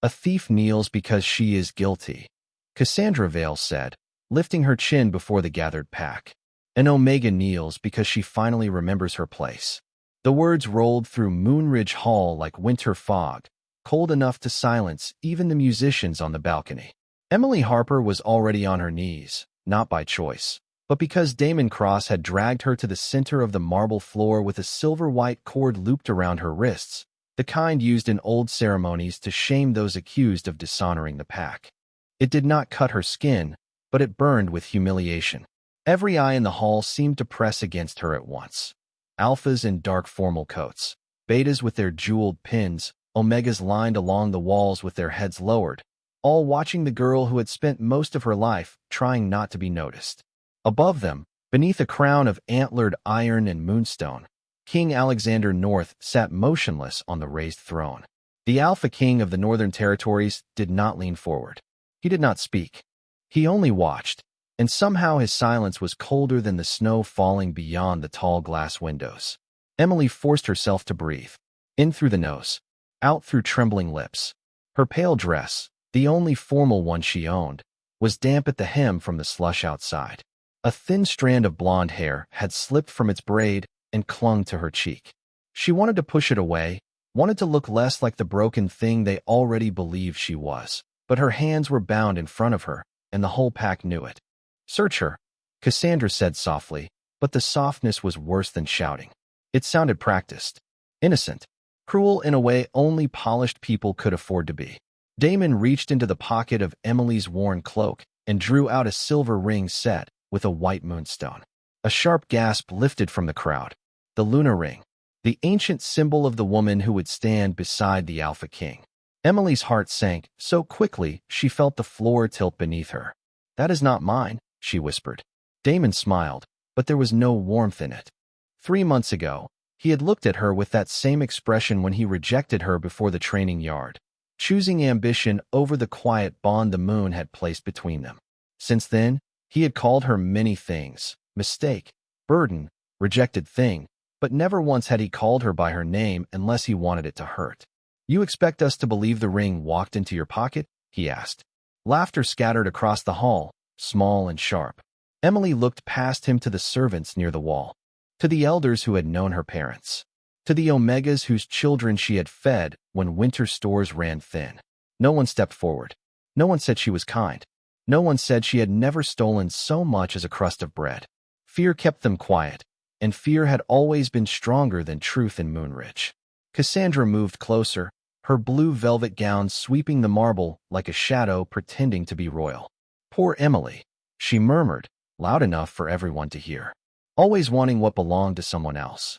A thief kneels because she is guilty, Cassandra Vale said, lifting her chin before the gathered pack. An Omega kneels because she finally remembers her place. The words rolled through Moonridge Hall like winter fog, cold enough to silence even the musicians on the balcony. Emily Harper was already on her knees, not by choice, but because Damon Cross had dragged her to the center of the marble floor with a silver-white cord looped around her wrists, the kind used in old ceremonies to shame those accused of dishonoring the pack. It did not cut her skin, but it burned with humiliation. Every eye in the hall seemed to press against her at once. Alphas in dark formal coats, betas with their jeweled pins, omegas lined along the walls with their heads lowered, all watching the girl who had spent most of her life trying not to be noticed. Above them, beneath a crown of antlered iron and moonstone, King Alexander North sat motionless on the raised throne. The Alpha King of the Northern Territories did not lean forward. He did not speak. He only watched, and somehow his silence was colder than the snow falling beyond the tall glass windows. Emily forced herself to breathe, in through the nose, out through trembling lips. Her pale dress, the only formal one she owned, was damp at the hem from the slush outside. A thin strand of blonde hair had slipped from its braid and clung to her cheek. She wanted to push it away, wanted to look less like the broken thing they already believed she was, but her hands were bound in front of her, and the whole pack knew it. "Search her," Cassandra said softly, but the softness was worse than shouting. It sounded practiced, innocent, cruel in a way only polished people could afford to be. Damon reached into the pocket of Emily's worn cloak and drew out a silver ring set with a white moonstone. A sharp gasp lifted from the crowd. The Luna Ring, the ancient symbol of the woman who would stand beside the Alpha King. Emily's heart sank so quickly she felt the floor tilt beneath her. "That is not mine," she whispered. Damon smiled, but there was no warmth in it. 3 months ago, he had looked at her with that same expression when he rejected her before the training yard, choosing ambition over the quiet bond the moon had placed between them. Since then, he had called her many things: mistake, burden, rejected thing, but never once had he called her by her name unless he wanted it to hurt. "You expect us to believe the ring walked into your pocket?" he asked. Laughter scattered across the hall, small and sharp. Emily looked past him to the servants near the wall, to the elders who had known her parents, to the Omegas whose children she had fed when winter stores ran thin. No one stepped forward. No one said she was kind. No one said she had never stolen so much as a crust of bread. Fear kept them quiet, and fear had always been stronger than truth in Moonridge. Cassandra moved closer, her blue velvet gown sweeping the marble like a shadow pretending to be royal. "Poor Emily," she murmured, loud enough for everyone to hear. "Always wanting what belonged to someone else."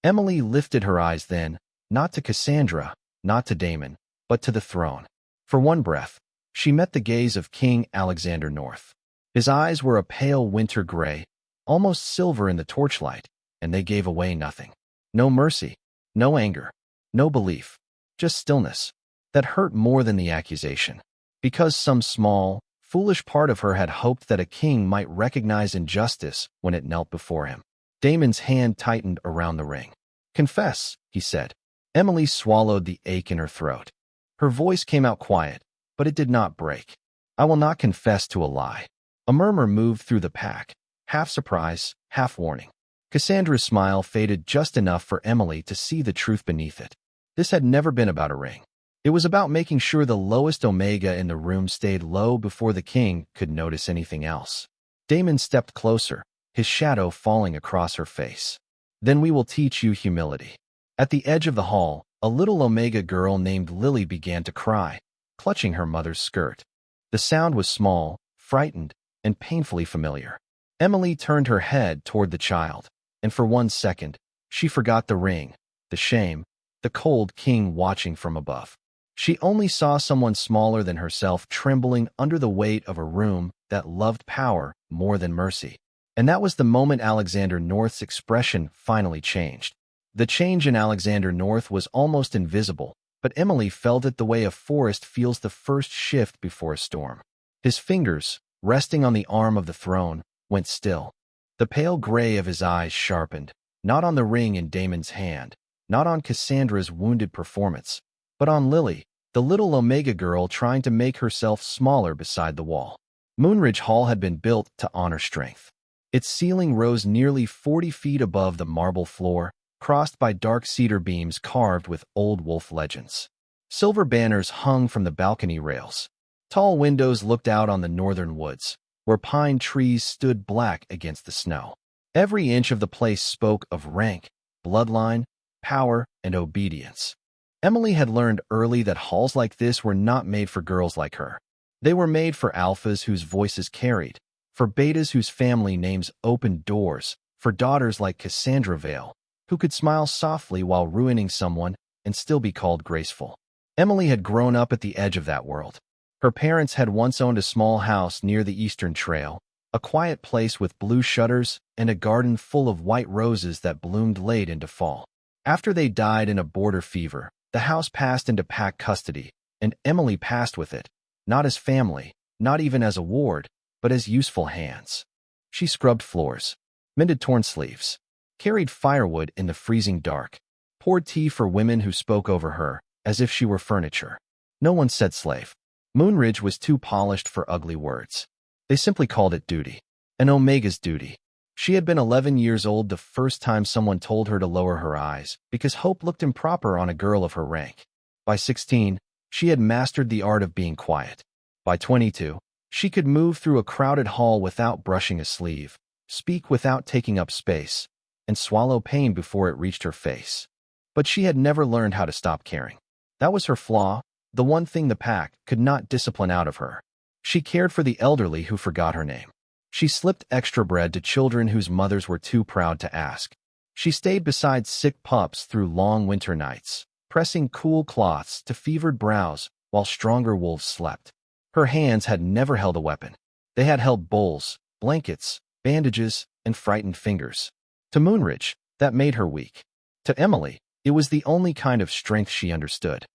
Emily lifted her eyes then, not to Cassandra, not to Damon, but to the throne. For one breath, she met the gaze of King Alexander North. His eyes were a pale winter gray, almost silver in the torchlight, and they gave away nothing. No mercy, no anger, no belief, just stillness that hurt more than the accusation. Because some small, foolish part of her had hoped that a king might recognize injustice when it knelt before him. Damon's hand tightened around the ring. "Confess," he said. Emily swallowed the ache in her throat. Her voice came out quiet, but it did not break. "I will not confess to a lie." A murmur moved through the pack, half surprise, half warning. Cassandra's smile faded just enough for Emily to see the truth beneath it. This had never been about a ring. It was about making sure the lowest Omega in the room stayed low before the king could notice anything else. Damon stepped closer, his shadow falling across her face. "Then we will teach you humility." At the edge of the hall, a little Omega girl named Lily began to cry, clutching her mother's skirt. The sound was small, frightened, and painfully familiar. Emily turned her head toward the child, and for 1 second, she forgot the ring, the shame, the cold king watching from above. She only saw someone smaller than herself trembling under the weight of a room that loved power more than mercy. And that was the moment Alexander North's expression finally changed. The change in Alexander North was almost invisible, but Emily felt it the way a forest feels the first shift before a storm. His fingers, resting on the arm of the throne, went still. The pale gray of his eyes sharpened, not on the ring in Damon's hand, not on Cassandra's wounded performance, but on Lily, the little Omega girl trying to make herself smaller beside the wall. Moonridge Hall had been built to honor strength. Its ceiling rose nearly 40 feet above the marble floor, crossed by dark cedar beams carved with old wolf legends. Silver banners hung from the balcony rails. Tall windows looked out on the northern woods, where pine trees stood black against the snow. Every inch of the place spoke of rank, bloodline, power, and obedience. Emily had learned early that halls like this were not made for girls like her. They were made for alphas whose voices carried, for betas whose family names opened doors, for daughters like Cassandra Vale, who could smile softly while ruining someone and still be called graceful. Emily had grown up at the edge of that world. Her parents had once owned a small house near the Eastern Trail, a quiet place with blue shutters and a garden full of white roses that bloomed late into fall. After they died in a border fever, the house passed into Pack custody, and Emily passed with it, not as family, not even as a ward, but as useful hands. She scrubbed floors, mended torn sleeves, carried firewood in the freezing dark, poured tea for women who spoke over her, as if she were furniture. No one said slave. Moonridge was too polished for ugly words. They simply called it duty. An Omega's duty. She had been 11 years old the first time someone told her to lower her eyes, because hope looked improper on a girl of her rank. By 16, she had mastered the art of being quiet. By 22, she could move through a crowded hall without brushing a sleeve, speak without taking up space, and swallow pain before it reached her face. But she had never learned how to stop caring. That was her flaw, the one thing the Pack could not discipline out of her. She cared for the elderly who forgot her name. She slipped extra bread to children whose mothers were too proud to ask. She stayed beside sick pups through long winter nights, pressing cool cloths to fevered brows while stronger wolves slept. Her hands had never held a weapon. They had held bowls, blankets, bandages, and frightened fingers. To Moonridge, that made her weak. To Emily, it was the only kind of strength she understood.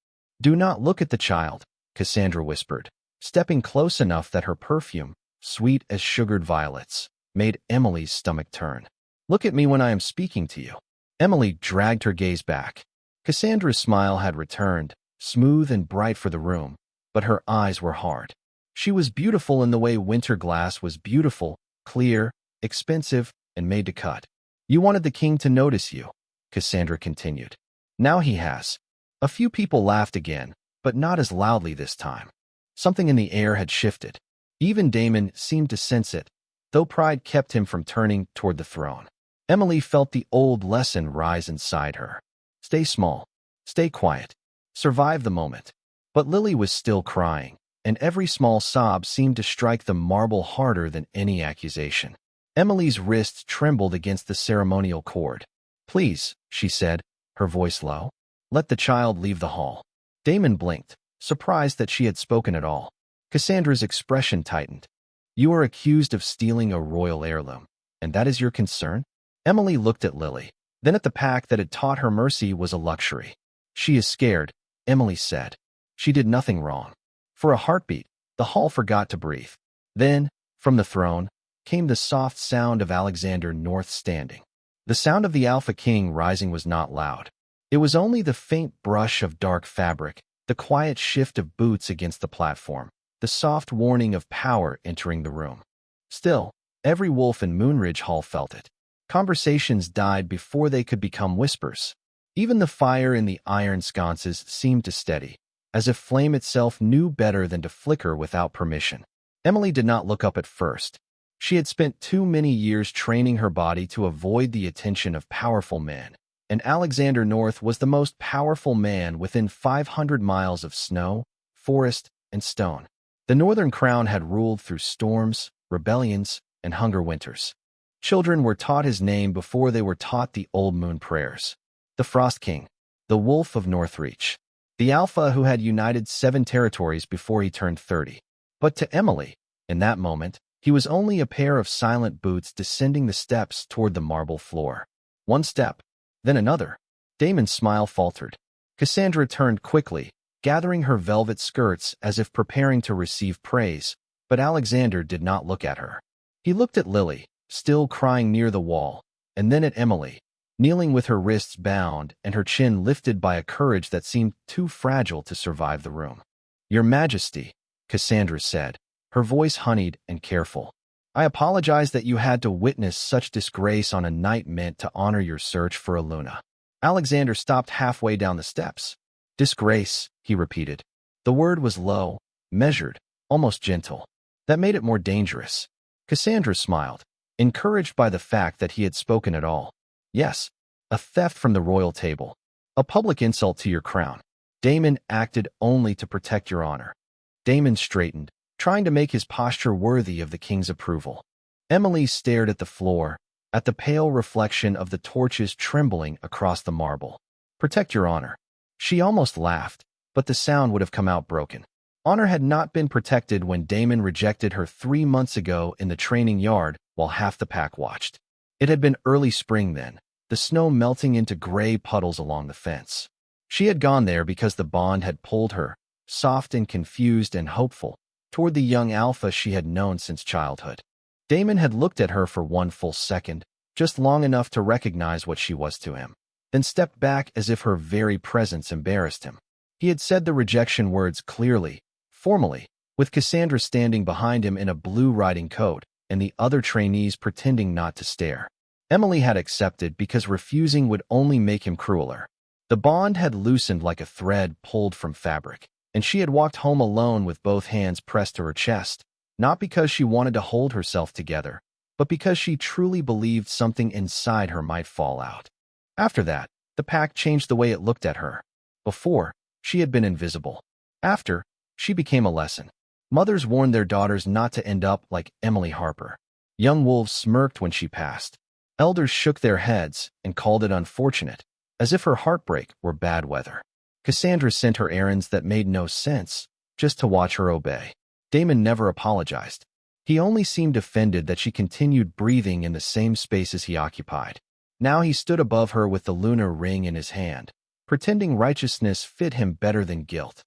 "Do not look at the child," Cassandra whispered, stepping close enough that her perfume, sweet as sugared violets, made Emily's stomach turn. "Look at me when I am speaking to you." Emily dragged her gaze back. Cassandra's smile had returned, smooth and bright for the room, but her eyes were hard. She was beautiful in the way winter glass was beautiful, clear, expensive, and made to cut. "You wanted the king to notice you," Cassandra continued. "Now he has." A few people laughed again, but not as loudly this time. Something in the air had shifted. Even Damon seemed to sense it, though pride kept him from turning toward the throne. Emily felt the old lesson rise inside her. Stay small. Stay quiet. Survive the moment. But Lily was still crying, and every small sob seemed to strike the marble harder than any accusation. Emily's wrists trembled against the ceremonial cord. "Please," she said, her voice low. "Let the child leave the hall." Damon blinked, surprised that she had spoken at all. Cassandra's expression tightened. "You are accused of stealing a royal heirloom, and that is your concern?" Emily looked at Lily, then at the Pack that had taught her mercy was a luxury. "She is scared," Emily said. "She did nothing wrong." For a heartbeat, the hall forgot to breathe. Then, from the throne, came the soft sound of Alexander North standing. The sound of the Alpha King rising was not loud. It was only the faint brush of dark fabric, the quiet shift of boots against the platform, the soft warning of power entering the room. Still, every wolf in Moonridge Hall felt it. Conversations died before they could become whispers. Even the fire in the iron sconces seemed to steady, as if flame itself knew better than to flicker without permission. Emily did not look up at first. She had spent too many years training her body to avoid the attention of powerful men, and Alexander North was the most powerful man within 500 miles of snow, forest, and stone. The Northern Crown had ruled through storms, rebellions, and hunger winters. Children were taught his name before they were taught the Old Moon prayers. The Frost King, the Wolf of Northreach, the Alpha who had united 7 territories before he turned 30. But to Emily, in that moment, he was only a pair of silent boots descending the steps toward the marble floor. One step, then another. Damon's smile faltered. Cassandra turned quickly, gathering her velvet skirts as if preparing to receive praise, but Alexander did not look at her. He looked at Lily, still crying near the wall, and then at Emily, kneeling with her wrists bound and her chin lifted by a courage that seemed too fragile to survive the room. "Your Majesty," Cassandra said, her voice honeyed and careful. "I apologize that you had to witness such disgrace on a night meant to honor your search for a Luna." Alexander stopped halfway down the steps. "Disgrace," he repeated. The word was low, measured, almost gentle. That made it more dangerous. Cassandra smiled, encouraged by the fact that he had spoken at all. "Yes, a theft from the royal table. A public insult to your crown. Damon acted only to protect your honor." Damon straightened, trying to make his posture worthy of the king's approval. Emily stared at the floor, at the pale reflection of the torches trembling across the marble. "Protect your honor." She almost laughed, but the sound would have come out broken. Honor had not been protected when Damon rejected her 3 months ago in the training yard while half the pack watched. It had been early spring then, the snow melting into gray puddles along the fence. She had gone there because the bond had pulled her, soft and confused and hopeful, toward the young alpha she had known since childhood. Damon had looked at her for one full second, just long enough to recognize what she was to him, then stepped back as if her very presence embarrassed him. He had said the rejection words clearly, formally, with Cassandra standing behind him in a blue riding coat and the other trainees pretending not to stare. Emily had accepted because refusing would only make him crueler. The bond had loosened like a thread pulled from fabric, and she had walked home alone with both hands pressed to her chest, not because she wanted to hold herself together, but because she truly believed something inside her might fall out. After that, the pack changed the way it looked at her. Before, she had been invisible. After, she became a lesson. Mothers warned their daughters not to end up like Emily Harper. Young wolves smirked when she passed. Elders shook their heads and called it unfortunate, as if her heartbreak were bad weather. Cassandra sent her errands that made no sense, just to watch her obey. Damon never apologized. He only seemed offended that she continued breathing in the same spaces he occupied. Now he stood above her with the lunar ring in his hand, pretending righteousness fit him better than guilt.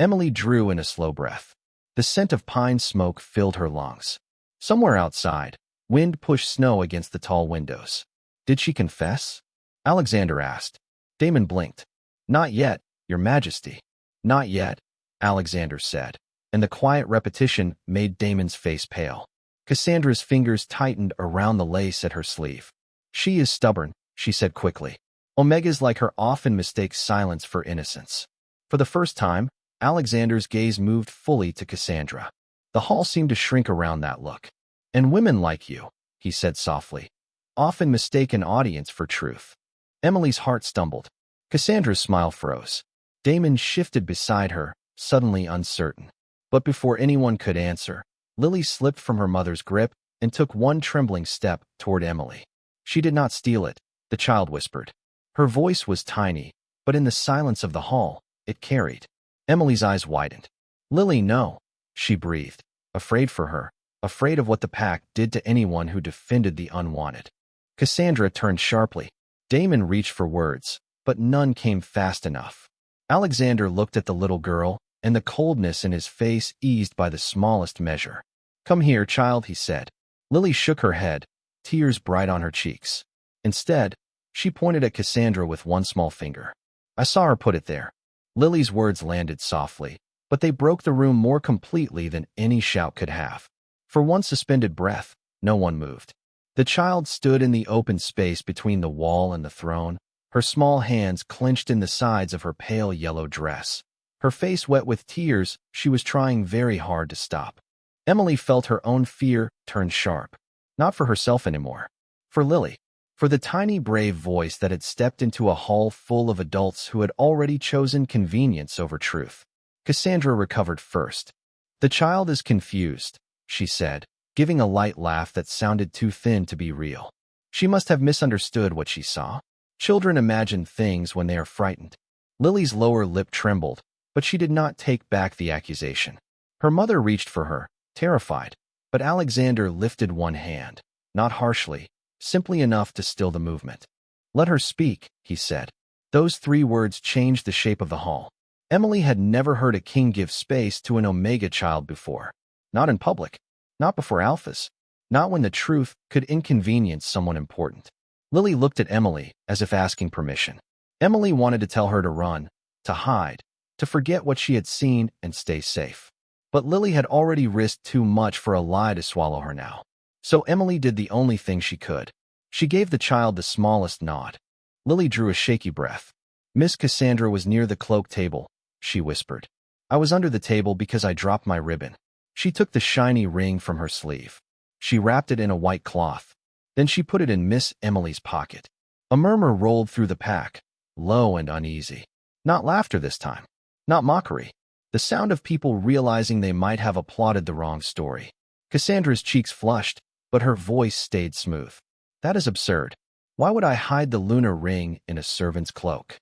Emily drew in a slow breath. The scent of pine smoke filled her lungs. Somewhere outside, wind pushed snow against the tall windows. Did she confess? Alexander asked. Damon blinked. "Not yet, Your Majesty." "Not yet," Alexander said, and the quiet repetition made Damon's face pale. Cassandra's fingers tightened around the lace at her sleeve. "She is stubborn," she said quickly. Omegas like her often mistake silence for innocence. For the first time, Alexander's gaze moved fully to Cassandra. The hall seemed to shrink around that look. "And women like you," he said softly, "often mistake an audience for truth." Emily's heart stumbled. Cassandra's smile froze. Damon shifted beside her, suddenly uncertain. But before anyone could answer, Lily slipped from her mother's grip and took one trembling step toward Emily. "She did not steal it," the child whispered. Her voice was tiny, but in the silence of the hall, it carried. Emily's eyes widened. "Lily, no," she breathed, afraid for her, afraid of what the pack did to anyone who defended the unwanted. Cassandra turned sharply. Damon reached for words, but none came fast enough. Alexander looked at the little girl, and the coldness in his face eased by the smallest measure. "Come here, child," he said. Lily shook her head, tears bright on her cheeks. Instead, she pointed at Cassandra with one small finger. "I saw her put it there." Lily's words landed softly, but they broke the room more completely than any shout could have. For one suspended breath, no one moved. The child stood in the open space between the wall and the throne, her small hands clenched in the sides of her pale yellow dress. Her face wet with tears she was trying very hard to stop. Emily felt her own fear turn sharp, not for herself anymore. For Lily. For the tiny brave voice that had stepped into a hall full of adults who had already chosen convenience over truth. Cassandra recovered first. "The child is confused," she said, giving a light laugh that sounded too thin to be real. "She must have misunderstood what she saw. Children imagine things when they are frightened." Lily's lower lip trembled, but she did not take back the accusation. Her mother reached for her, terrified, but Alexander lifted one hand, not harshly, simply enough to still the movement. "Let her speak," he said. Those 3 words changed the shape of the hall. Emily had never heard a king give space to an Omega child before. Not in public. Not before alphas. Not when the truth could inconvenience someone important. Lily looked at Emily as if asking permission. Emily wanted to tell her to run, to hide, to forget what she had seen and stay safe. But Lily had already risked too much for a lie to swallow her now. So Emily did the only thing she could. She gave the child the smallest nod. Lily drew a shaky breath. Miss Cassandra was near the cloak table, she whispered. I was under the table because I dropped my ribbon. She took the shiny ring from her sleeve. She wrapped it in a white cloth. Then she put it in Miss Emily's pocket. A murmur rolled through the pack, low and uneasy. Not laughter this time. Not mockery. The sound of people realizing they might have applauded the wrong story. Cassandra's cheeks flushed, but her voice stayed smooth. That is absurd. Why would I hide the lunar ring in a servant's cloak?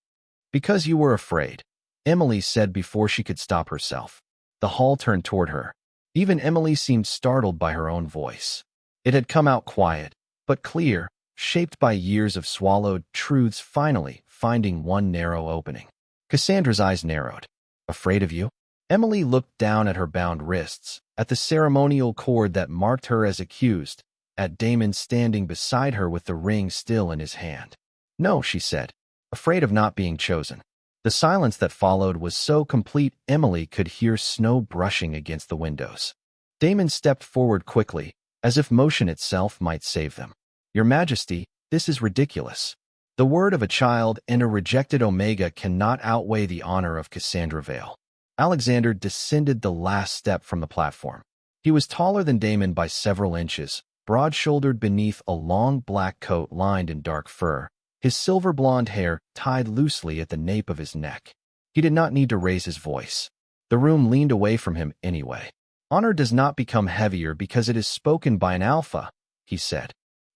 Because you were afraid, Emily said before she could stop herself. The hall turned toward her. Even Emily seemed startled by her own voice. It had come out quiet, but clear, shaped by years of swallowed truths finally finding one narrow opening. Cassandra's eyes narrowed. Afraid of you? Emily looked down at her bound wrists, at the ceremonial cord that marked her as accused, at Damon standing beside her with the ring still in his hand. No, she said, afraid of not being chosen. The silence that followed was so complete Emily could hear snow brushing against the windows. Damon stepped forward quickly, as if motion itself might save them. Your Majesty, this is ridiculous. The word of a child and a rejected Omega cannot outweigh the honor of Cassandra Vale. Alexander descended the last step from the platform. He was taller than Damon by several inches, broad-shouldered beneath a long black coat lined in dark fur, his silver blonde hair tied loosely at the nape of his neck. He did not need to raise his voice. The room leaned away from him anyway. Honor does not become heavier because it is spoken by an alpha, he said.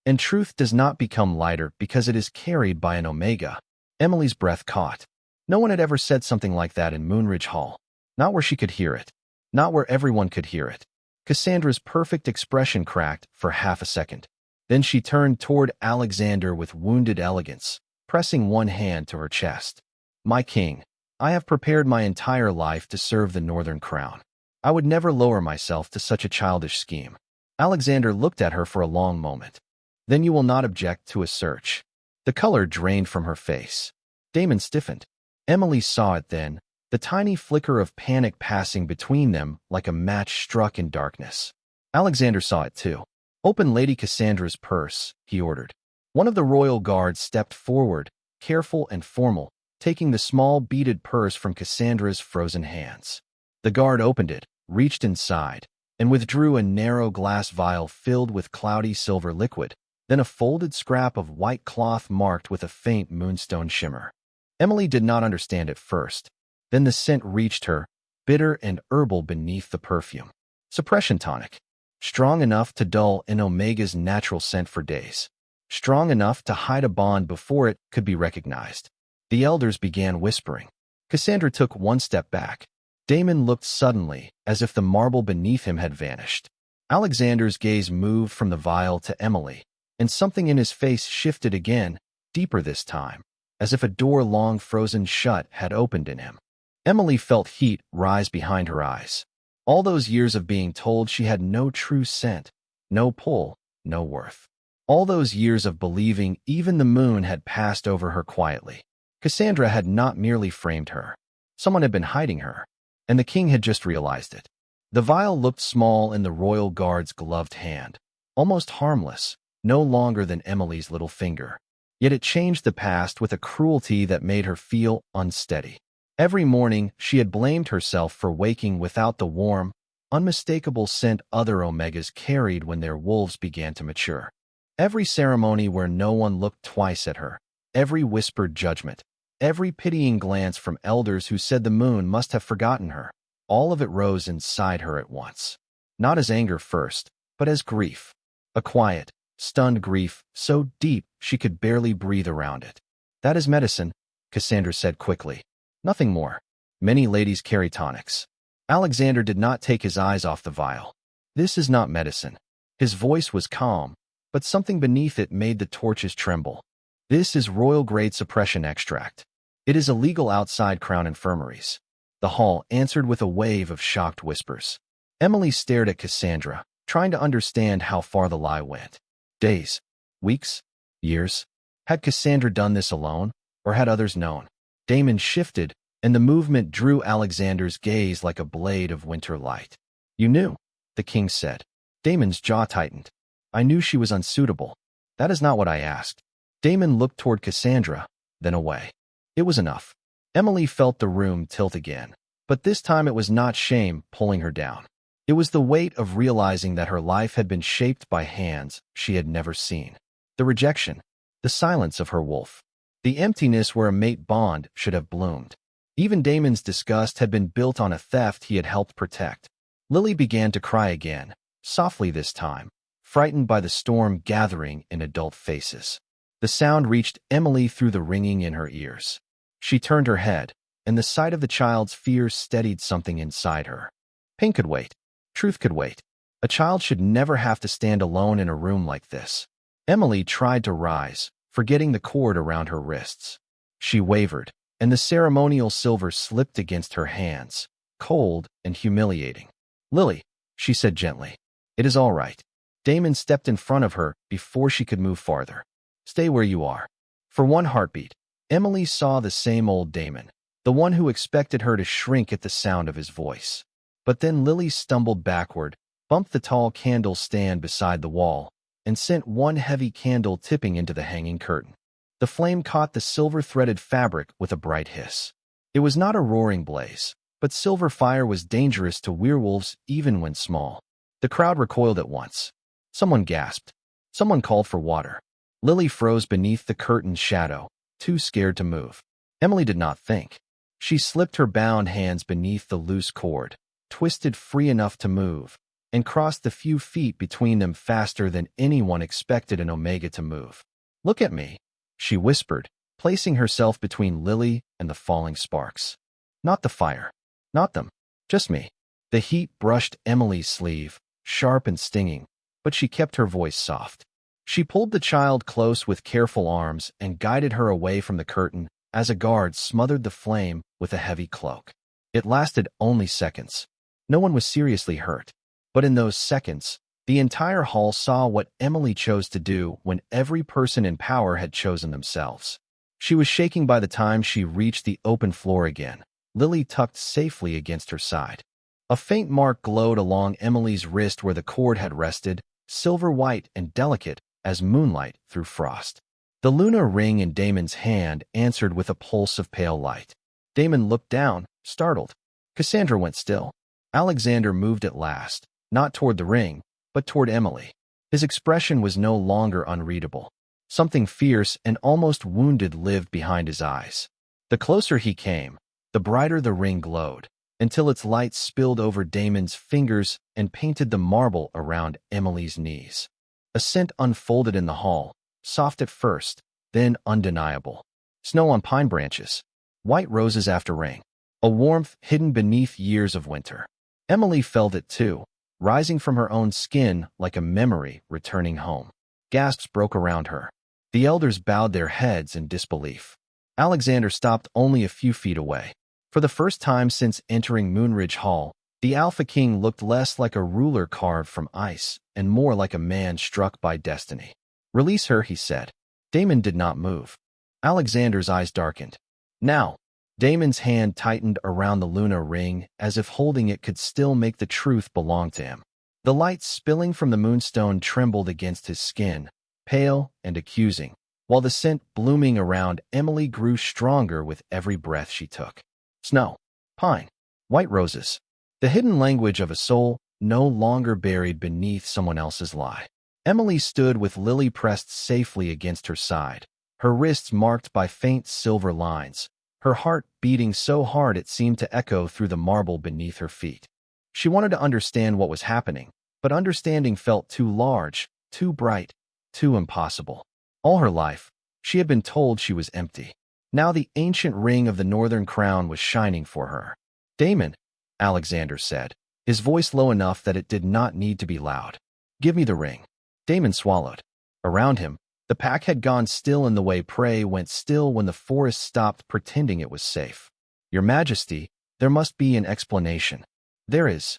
And truth does not become lighter because it is carried by an omega. Emily's breath caught. No one had ever said something like that in Moonridge Hall. Not where she could hear it. Not where everyone could hear it. Cassandra's perfect expression cracked for half a second. Then she turned toward Alexander with wounded elegance, pressing one hand to her chest. My king, I have prepared my entire life to serve the Northern Crown. I would never lower myself to such a childish scheme. Alexander looked at her for a long moment. Then you will not object to a search. The color drained from her face. Damon stiffened. Emily saw it then, the tiny flicker of panic passing between them like a match struck in darkness. Alexander saw it too. Open Lady Cassandra's purse, he ordered. One of the royal guards stepped forward, careful and formal, taking the small beaded purse from Cassandra's frozen hands. The guard opened it, reached inside, and withdrew a narrow glass vial filled with cloudy silver liquid, then a folded scrap of white cloth marked with a faint moonstone shimmer. Emily did not understand at first. Then the scent reached her, bitter and herbal beneath the perfume. Suppression tonic. Strong enough to dull an Omega's natural scent for days. Strong enough to hide a bond before it could be recognized. The elders began whispering. Cassandra took one step back. Damon looked suddenly, as if the marble beneath him had vanished. Alexander's gaze moved from the vial to Emily, and something in his face shifted again, deeper this time, as if a door long frozen shut had opened in him. Emily felt heat rise behind her eyes. All those years of being told she had no true scent, no pull, no worth. All those years of believing even the moon had passed over her quietly. Cassandra had not merely framed her. Someone had been hiding her, and the king had just realized it. The vial looked small in the royal guard's gloved hand, almost harmless, no longer than Emily's little finger. Yet it changed the past with a cruelty that made her feel unsteady. Every morning, she had blamed herself for waking without the warm, unmistakable scent other Omegas carried when their wolves began to mature. Every ceremony where no one looked twice at her, every whispered judgment, every pitying glance from elders who said the moon must have forgotten her, all of it rose inside her at once. Not as anger first, but as grief. A quiet, stunned grief, so deep she could barely breathe around it. That is medicine, Cassandra said quickly. Nothing more. Many ladies carry tonics. Alexander did not take his eyes off the vial. This is not medicine. His voice was calm, but something beneath it made the torches tremble. This is royal-grade suppression extract. It is illegal outside Crown infirmaries. The hall answered with a wave of shocked whispers. Emily stared at Cassandra, trying to understand how far the lie went. Days, weeks, years. Had Cassandra done this alone, or had others known? Damon shifted, and the movement drew Alexander's gaze like a blade of winter light. You knew, the king said. Damon's jaw tightened. I knew she was unsuitable. That is not what I asked. Damon looked toward Cassandra, then away. It was enough. Emily felt the room tilt again, but this time it was not shame pulling her down. It was the weight of realizing that her life had been shaped by hands she had never seen. The rejection, the silence of her wolf, the emptiness where a mate bond should have bloomed. Even Damon's disgust had been built on a theft he had helped protect. Lily began to cry again, softly this time, frightened by the storm gathering in adult faces. The sound reached Emily through the ringing in her ears. She turned her head, and the sight of the child's fears steadied something inside her. Pain could wait. Truth could wait. A child should never have to stand alone in a room like this. Emily tried to rise, forgetting the cord around her wrists. She wavered, and the ceremonial silver slipped against her hands, cold and humiliating. Lily, she said gently. It is all right. Damon stepped in front of her before she could move farther. Stay where you are. For one heartbeat, Emily saw the same old Damon, the one who expected her to shrink at the sound of his voice. But then Lily stumbled backward, bumped the tall candle stand beside the wall, and sent one heavy candle tipping into the hanging curtain. The flame caught the silver-threaded fabric with a bright hiss. It was not a roaring blaze, but silver fire was dangerous to werewolves even when small. The crowd recoiled at once. Someone gasped. Someone called for water. Lily froze beneath the curtain's shadow, too scared to move. Emily did not think. She slipped her bound hands beneath the loose cord, twisted free enough to move, and crossed the few feet between them faster than anyone expected an Omega to move. Look at me, she whispered, placing herself between Lily and the falling sparks. Not the fire. Not them. Just me. The heat brushed Emily's sleeve, sharp and stinging, but she kept her voice soft. She pulled the child close with careful arms and guided her away from the curtain as a guard smothered the flame with a heavy cloak. It lasted only seconds. No one was seriously hurt. But in those seconds, the entire hall saw what Emily chose to do when every person in power had chosen themselves. She was shaking by the time she reached the open floor again, Lily tucked safely against her side. A faint mark glowed along Emily's wrist where the cord had rested, silver white and delicate as moonlight through frost. The lunar ring in Damon's hand answered with a pulse of pale light. Damon looked down, startled. Cassandra went still. Alexander moved at last, not toward the ring, but toward Emily. His expression was no longer unreadable. Something fierce and almost wounded lived behind his eyes. The closer he came, the brighter the ring glowed, until its light spilled over Damon's fingers and painted the marble around Emily's knees. A scent unfolded in the hall, soft at first, then undeniable. Snow on pine branches. White roses after rain. A warmth hidden beneath years of winter. Emily felt it too, rising from her own skin like a memory returning home. Gasps broke around her. The elders bowed their heads in disbelief. Alexander stopped only a few feet away. For the first time since entering Moonridge Hall, the Alpha King looked less like a ruler carved from ice and more like a man struck by destiny. Release her, he said. Damon did not move. Alexander's eyes darkened. Now, Damon's hand tightened around the lunar ring as if holding it could still make the truth belong to him. The light spilling from the moonstone trembled against his skin, pale and accusing, while the scent blooming around Emily grew stronger with every breath she took. Snow, pine, white roses. The hidden language of a soul no longer buried beneath someone else's lie. Emily stood with Lily pressed safely against her side, her wrists marked by faint silver lines, her heart beating so hard it seemed to echo through the marble beneath her feet. She wanted to understand what was happening, but understanding felt too large, too bright, too impossible. All her life, she had been told she was empty. Now the ancient ring of the northern crown was shining for her. Damon, Alexander said, his voice low enough that it did not need to be loud. Give me the ring. Damon swallowed. Around him, the pack had gone still in the way prey went still when the forest stopped pretending it was safe. Your Majesty, there must be an explanation. There is.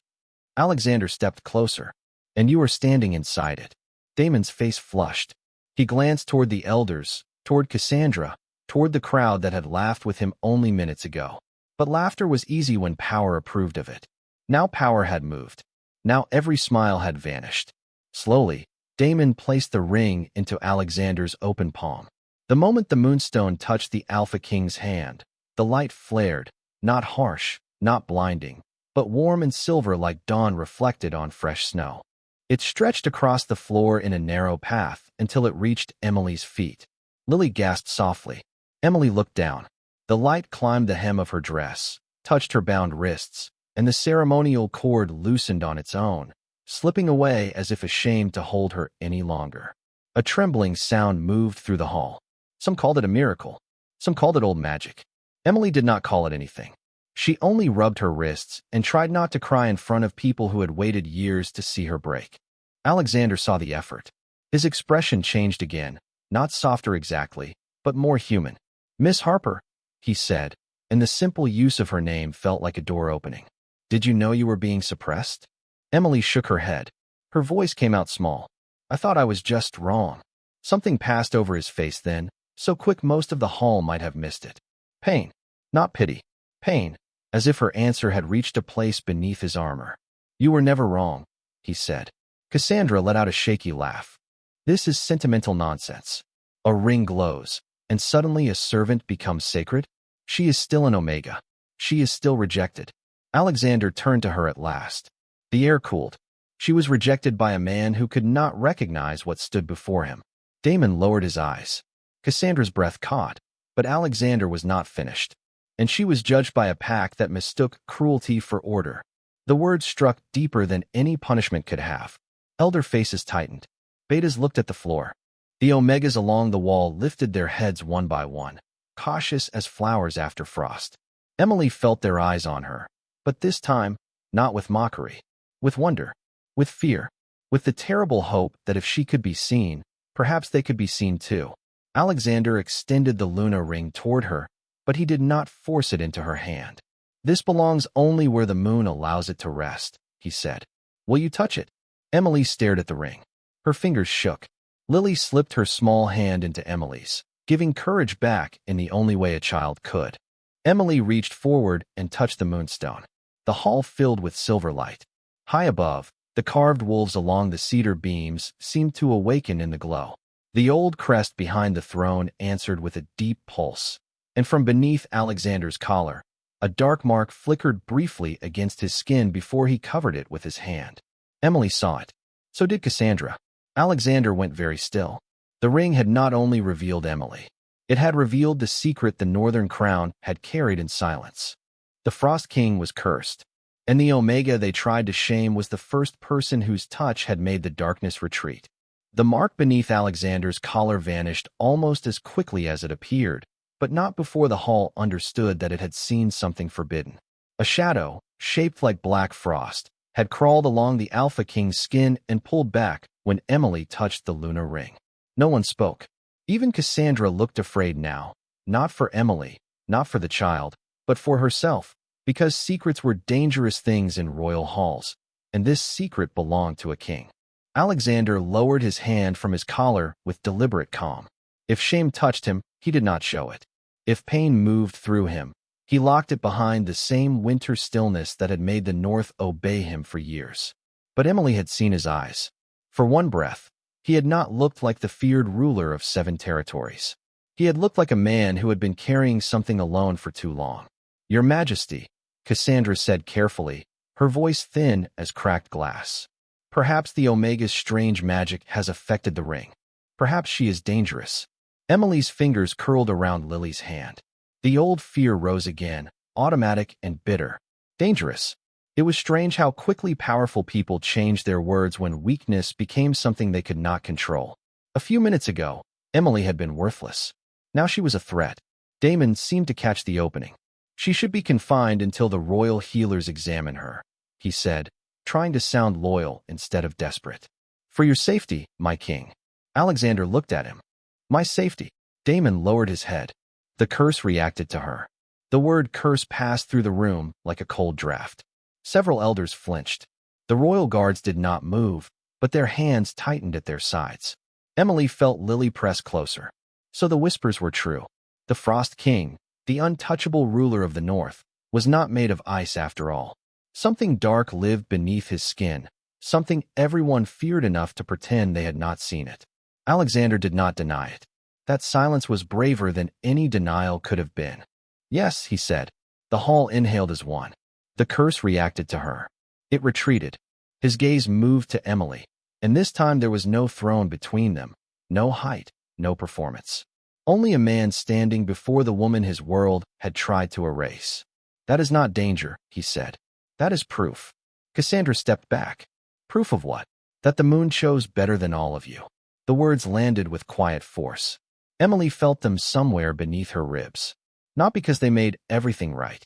Alexander stepped closer. And you are standing inside it. Damon's face flushed. He glanced toward the elders, toward Cassandra, toward the crowd that had laughed with him only minutes ago. But laughter was easy when power approved of it. Now power had moved. Now every smile had vanished. Slowly, Damon placed the ring into Alexander's open palm. The moment the moonstone touched the Alpha King's hand, the light flared, not harsh, not blinding, but warm and silver like dawn reflected on fresh snow. It stretched across the floor in a narrow path until it reached Emily's feet. Lily gasped softly. Emily looked down. The light climbed the hem of her dress, touched her bound wrists, and the ceremonial cord loosened on its own, slipping away as if ashamed to hold her any longer. A trembling sound moved through the hall. Some called it a miracle. Some called it old magic. Emily did not call it anything. She only rubbed her wrists and tried not to cry in front of people who had waited years to see her break. Alexander saw the effort. His expression changed again, not softer exactly, but more human. "Miss Harper," he said, and the simple use of her name felt like a door opening. "Did you know you were being suppressed?" Emily shook her head. Her voice came out small. "I thought I was just wrong." Something passed over his face then, so quick most of the hall might have missed it. Pain. Not pity. Pain, as if her answer had reached a place beneath his armor. "You were never wrong," he said. Cassandra let out a shaky laugh. "This is sentimental nonsense. A ring glows, and suddenly a servant becomes sacred? She is still an Omega. She is still rejected." Alexander turned to her at last. The air cooled. She was rejected by a man who could not recognize what stood before him. Damon lowered his eyes. Cassandra's breath caught, but Alexander was not finished. And she was judged by a pack that mistook cruelty for order. The words struck deeper than any punishment could have. Elder faces tightened. Betas looked at the floor. The Omegas along the wall lifted their heads one by one, cautious as flowers after frost. Emily felt their eyes on her, but this time, not with mockery, with wonder, with fear, with the terrible hope that if she could be seen, perhaps they could be seen too. Alexander extended the Luna ring toward her, but he did not force it into her hand. "This belongs only where the moon allows it to rest," he said. "Will you touch it?" Emily stared at the ring. Her fingers shook. Lily slipped her small hand into Emily's, giving courage back in the only way a child could. Emily reached forward and touched the moonstone. The hall filled with silver light. High above, the carved wolves along the cedar beams seemed to awaken in the glow. The old crest behind the throne answered with a deep pulse, and from beneath Alexander's collar, a dark mark flickered briefly against his skin before he covered it with his hand. Emily saw it. So did Cassandra. Alexander went very still. The ring had not only revealed Emily. It had revealed the secret the Northern Crown had carried in silence. The Frost King was cursed, and the Omega they tried to shame was the first person whose touch had made the darkness retreat. The mark beneath Alexander's collar vanished almost as quickly as it appeared, but not before the hall understood that it had seen something forbidden. A shadow, shaped like black frost, had crawled along the Alpha King's skin and pulled back when Emily touched the Luna ring. No one spoke. Even Cassandra looked afraid now, not for Emily, not for the child, but for herself, because secrets were dangerous things in royal halls, and this secret belonged to a king. Alexander lowered his hand from his collar with deliberate calm. If shame touched him, he did not show it. If pain moved through him, he locked it behind the same winter stillness that had made the North obey him for years. But Emily had seen his eyes. For one breath, he had not looked like the feared ruler of 7 territories. He had looked like a man who had been carrying something alone for too long. "Your Majesty," Cassandra said carefully, her voice thin as cracked glass. "Perhaps the Omega's strange magic has affected the ring. Perhaps she is dangerous." Emily's fingers curled around Lily's hand. The old fear rose again, automatic and bitter. Dangerous. It was strange how quickly powerful people changed their words when weakness became something they could not control. A few minutes ago, Emily had been worthless. Now she was a threat. Damon seemed to catch the opening. "She should be confined until the royal healers examine her," he said, trying to sound loyal instead of desperate. "For your safety, my king." Alexander looked at him. "My safety." Damon lowered his head. The curse reacted to her. The word curse passed through the room like a cold draft. Several elders flinched. The royal guards did not move, but their hands tightened at their sides. Emily felt Lily press closer. So the whispers were true. The Frost King, the untouchable ruler of the North, was not made of ice after all. Something dark lived beneath his skin, something everyone feared enough to pretend they had not seen it. Alexander did not deny it. That silence was braver than any denial could have been. Yes, he said. The hall inhaled as one. The curse reacted to her. It retreated. His gaze moved to Emily, and this time there was no throne between them, no height, no performance. Only a man standing before the woman his world had tried to erase. That is not danger, he said. That is proof. Cassandra stepped back. Proof of what? That the moon chose better than all of you. The words landed with quiet force. Emily felt them somewhere beneath her ribs. Not because they made everything right.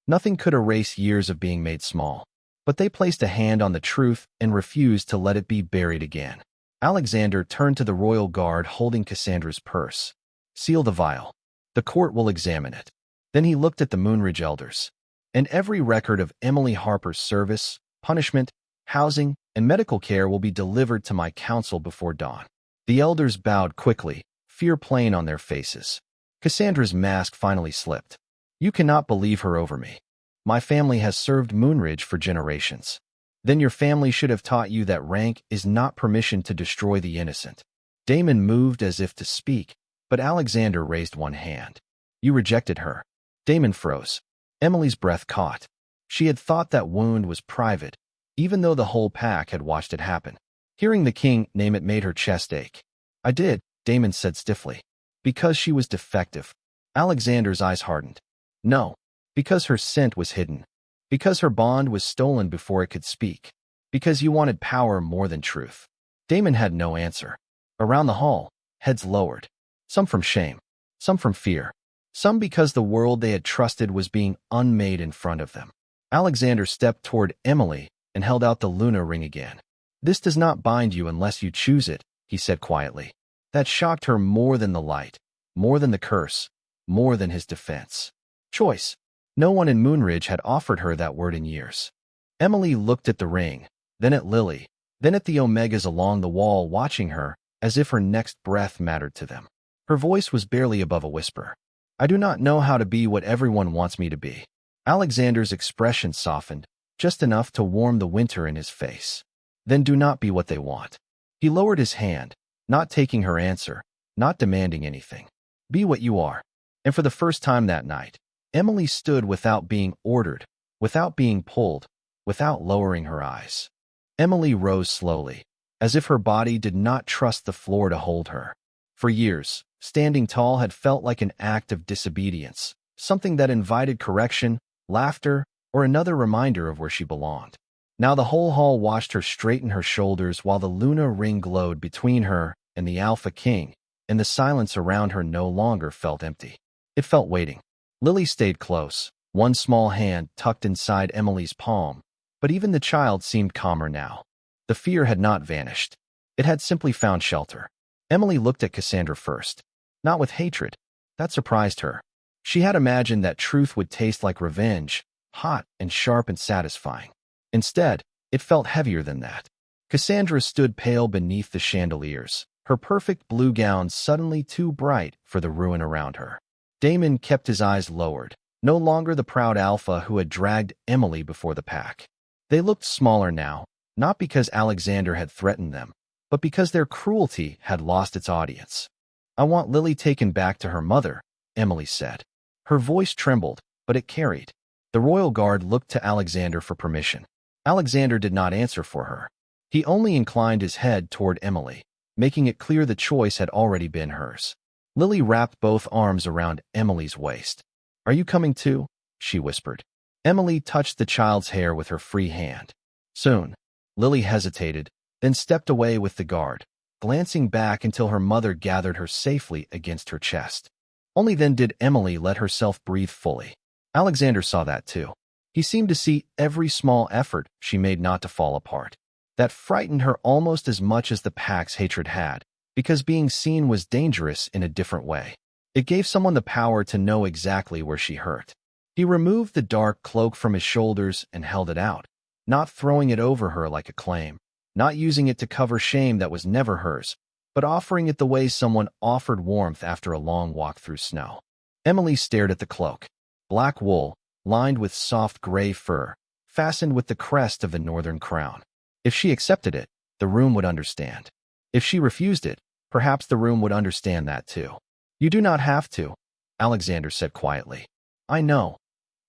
Nothing could erase years of being made small. But they placed a hand on the truth and refused to let it be buried again. Alexander turned to the royal guard holding Cassandra's purse. Seal the vial. The court will examine it. Then he looked at the Moonridge elders. And every record of Emily Harper's service, punishment, housing, and medical care will be delivered to my council before dawn. The elders bowed quickly, fear plain on their faces. Cassandra's mask finally slipped. You cannot believe her over me. My family has served Moonridge for generations. Then your family should have taught you that rank is not permission to destroy the innocent. Damon moved as if to speak, but Alexander raised one hand. You rejected her. Damon froze. Emily's breath caught. She had thought that wound was private, even though the whole pack had watched it happen. Hearing the king name it made her chest ache. I did, Damon said stiffly. Because she was defective. Alexander's eyes hardened. No. Because her scent was hidden. Because her bond was stolen before it could speak. Because you wanted power more than truth. Damon had no answer. Around the hall, heads lowered. Some from shame. Some from fear. Some because the world they had trusted was being unmade in front of them. Alexander stepped toward Emily and held out the Luna ring again. This does not bind you unless you choose it, he said quietly. That shocked her more than the light, more than the curse, more than his defense. Choice. No one in Moonridge had offered her that word in years. Emily looked at the ring, then at Lily, then at the Omegas along the wall watching her, as if her next breath mattered to them. Her voice was barely above a whisper. I do not know how to be what everyone wants me to be. Alexander's expression softened, just enough to warm the winter in his face. Then do not be what they want. He lowered his hand, not taking her answer, not demanding anything. Be what you are. And for the first time that night, Emily stood without being ordered, without being pulled, without lowering her eyes. Emily rose slowly, as if her body did not trust the floor to hold her. For years, standing tall had felt like an act of disobedience, something that invited correction, laughter, or another reminder of where she belonged. Now the whole hall watched her straighten her shoulders while the Luna ring glowed between her and the Alpha King, and the silence around her no longer felt empty. It felt waiting. Lily stayed close, one small hand tucked inside Emily's palm, but even the child seemed calmer now. The fear had not vanished. It had simply found shelter. Emily looked at Cassandra first, not with hatred. That surprised her. She had imagined that truth would taste like revenge, hot and sharp and satisfying. Instead, it felt heavier than that. Cassandra stood pale beneath the chandeliers, her perfect blue gown suddenly too bright for the ruin around her. Damon kept his eyes lowered, no longer the proud alpha who had dragged Emily before the pack. They looked smaller now, not because Alexander had threatened them, but because their cruelty had lost its audience. I want Lily taken back to her mother, Emily said. Her voice trembled, but it carried. The royal guard looked to Alexander for permission. Alexander did not answer for her. He only inclined his head toward Emily, making it clear the choice had already been hers. Lily wrapped both arms around Emily's waist. Are you coming too? She whispered. Emily touched the child's hair with her free hand. Soon. Lily hesitated, then stepped away with the guard, glancing back until her mother gathered her safely against her chest. Only then did Emily let herself breathe fully. Alexander saw that too. He seemed to see every small effort she made not to fall apart. That frightened her almost as much as the pack's hatred had, because being seen was dangerous in a different way. It gave someone the power to know exactly where she hurt. He removed the dark cloak from his shoulders and held it out, not throwing it over her like a claim, not using it to cover shame that was never hers, but offering it the way someone offered warmth after a long walk through snow. Emily stared at the cloak. Black wool, lined with soft gray fur, fastened with the crest of the northern crown. If she accepted it, the room would understand. If she refused it, perhaps the room would understand that too. You do not have to, Alexander said quietly. I know,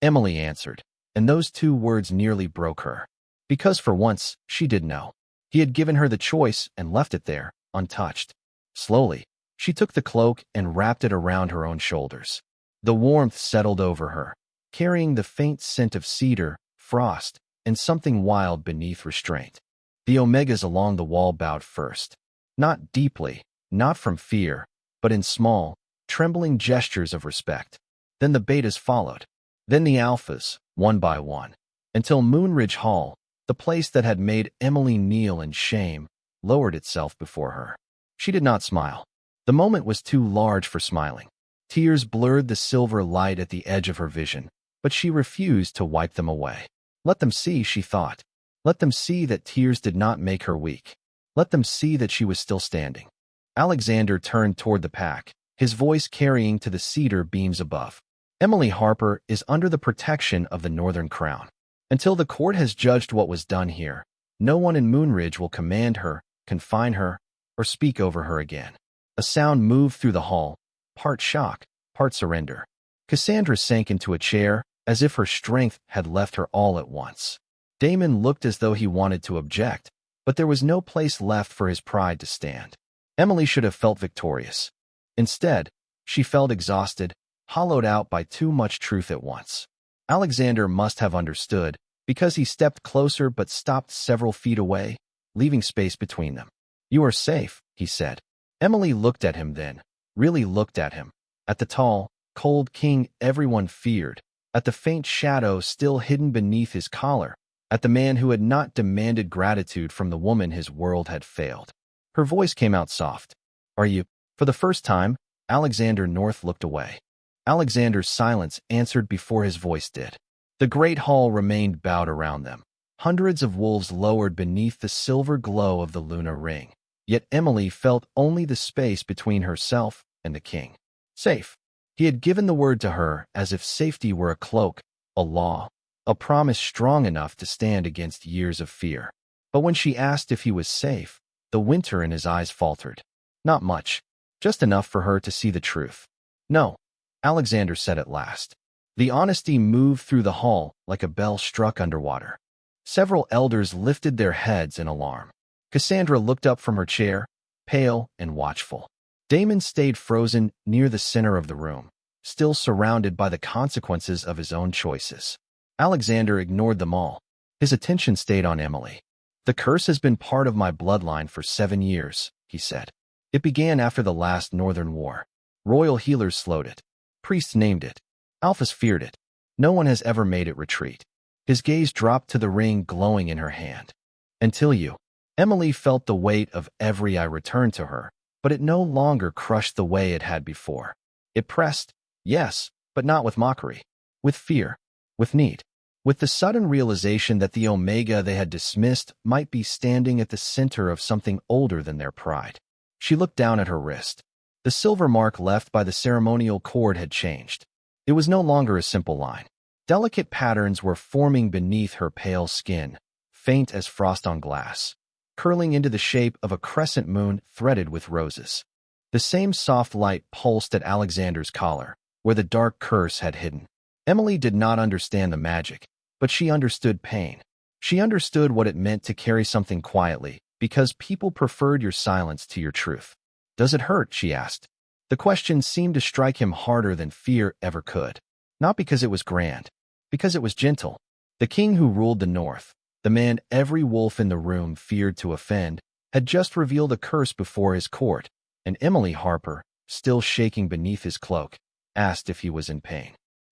Emily answered, and those two words nearly broke her. Because for once, she did know. He had given her the choice and left it there, untouched. Slowly, she took the cloak and wrapped it around her own shoulders. The warmth settled over her, carrying the faint scent of cedar, frost, and something wild beneath restraint. The Omegas along the wall bowed first. Not deeply, not from fear, but in small, trembling gestures of respect. Then the Betas followed. Then the Alphas, one by one, until Moonridge Hall, the place that had made Emily kneel in shame, lowered itself before her. She did not smile. The moment was too large for smiling. Tears blurred the silver light at the edge of her vision, but she refused to wipe them away. Let them see, she thought. Let them see that tears did not make her weak. Let them see that she was still standing. Alexander turned toward the pack, his voice carrying to the cedar beams above. Emily Harper is under the protection of the Northern Crown. Until the court has judged what was done here, no one in Moonridge will command her, confine her, or speak over her again. A sound moved through the hall, part shock, part surrender. Cassandra sank into a chair, as if her strength had left her all at once. Damon looked as though he wanted to object, but there was no place left for his pride to stand. Emily should have felt victorious. Instead, she felt exhausted, hollowed out by too much truth at once. Alexander must have understood, because he stepped closer but stopped several feet away, leaving space between them. You are safe, he said. Emily looked at him then, really looked at him, at the tall, cold king everyone feared, at the faint shadow still hidden beneath his collar, at the man who had not demanded gratitude from the woman his world had failed. Her voice came out soft. Are you? For the first time, Alexander North looked away. Alexander's silence answered before his voice did. The great hall remained bowed around them. Hundreds of wolves lowered beneath the silver glow of the lunar ring. Yet Emily felt only the space between herself and the king. Safe. He had given the word to her as if safety were a cloak, a law, a promise strong enough to stand against years of fear. But when she asked if he was safe, the winter in his eyes faltered. Not much, just enough for her to see the truth. No, Alexander said at last. The honesty moved through the hall like a bell struck underwater. Several elders lifted their heads in alarm. Cassandra looked up from her chair, pale and watchful. Damon stayed frozen near the center of the room, still surrounded by the consequences of his own choices. Alexander ignored them all. His attention stayed on Emily. The curse has been part of my bloodline for 7 years, he said. It began after the last Northern War. Royal healers slowed it. Priests named it. Alphas feared it. No one has ever made it retreat. His gaze dropped to the ring glowing in her hand. Until you. Emily felt the weight of every eye return to her, but it no longer crushed the way it had before. It pressed, yes, but not with mockery. With fear. With need. With the sudden realization that the Omega they had dismissed might be standing at the center of something older than their pride. She looked down at her wrist. The silver mark left by the ceremonial cord had changed. It was no longer a simple line. Delicate patterns were forming beneath her pale skin, faint as frost on glass, curling into the shape of a crescent moon threaded with roses. The same soft light pulsed at Alexander's collar, where the dark curse had hidden. Emily did not understand the magic, but she understood pain. She understood what it meant to carry something quietly, because people preferred your silence to your truth. Does it hurt? She asked. The question seemed to strike him harder than fear ever could. Not because it was grand, because it was gentle. The king who ruled the north, the man every wolf in the room feared to offend, had just revealed a curse before his court, and Emily Harper, still shaking beneath his cloak, asked if he was in pain.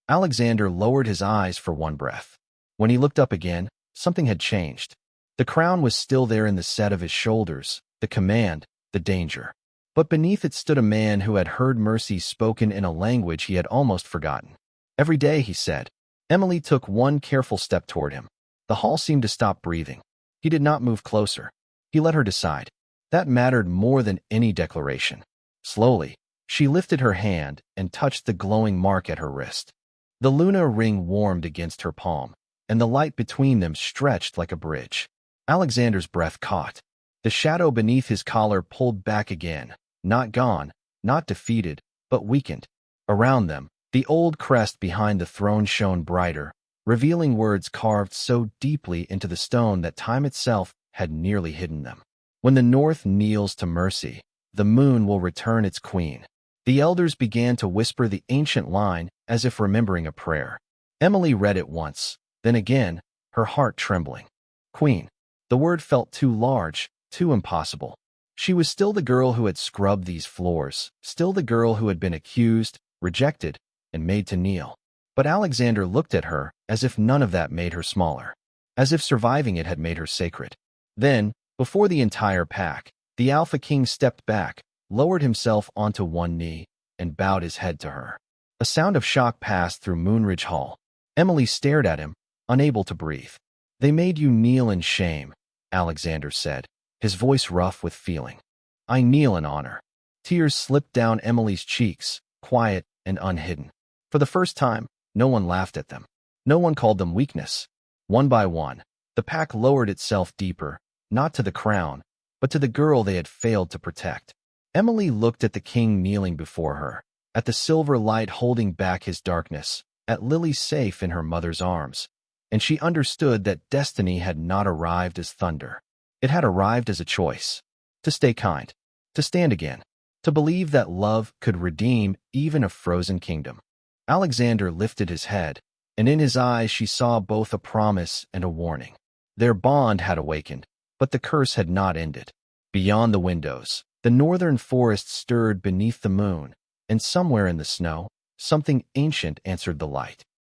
Alexander lowered his eyes for one breath. When he looked up again, something had changed. The crown was still there in the set of his shoulders, the command, the danger. But beneath it stood a man who had heard mercy spoken in a language he had almost forgotten. Every day, he said. Emily took one careful step toward him. The hall seemed to stop breathing. He did not move closer. He let her decide. That mattered more than any declaration. Slowly, she lifted her hand and touched the glowing mark at her wrist. The Luna ring warmed against her palm, and the light between them stretched like a bridge. Alexander's breath caught. The shadow beneath his collar pulled back again, not gone, not defeated, but weakened. Around them, the old crest behind the throne shone brighter, revealing words carved so deeply into the stone that time itself had nearly hidden them. When the North kneels to mercy, the moon will return its queen. The elders began to whisper the ancient line as if remembering a prayer. Emily read it once, then again, her heart trembling. Queen. The word felt too large, too impossible. She was still the girl who had scrubbed these floors, still the girl who had been accused, rejected, and made to kneel. But Alexander looked at her as if none of that made her smaller, as if surviving it had made her sacred. Then, before the entire pack, the Alpha King stepped back, lowered himself onto one knee, and bowed his head to her. A sound of shock passed through Moonridge Hall. Emily stared at him, unable to breathe. "They made you kneel in shame," Alexander said, his voice rough with feeling. "I kneel in honor." Tears slipped down Emily's cheeks, quiet and unhidden. For the first time, no one laughed at them. No one called them weakness. One by one, the pack lowered itself deeper, not to the crown, but to the girl they had failed to protect. Emily looked at the king kneeling before her, at the silver light holding back his darkness, at Lily safe in her mother's arms, and she understood that destiny had not arrived as thunder. It had arrived as a choice. To stay kind, to stand again, to believe that love could redeem even a frozen kingdom. Alexander lifted his head, and in his eyes she saw both a promise and a warning. Their bond had awakened, but the curse had not ended. Beyond the windows, the northern forest stirred beneath the moon, and somewhere in the snow, something ancient answered the light.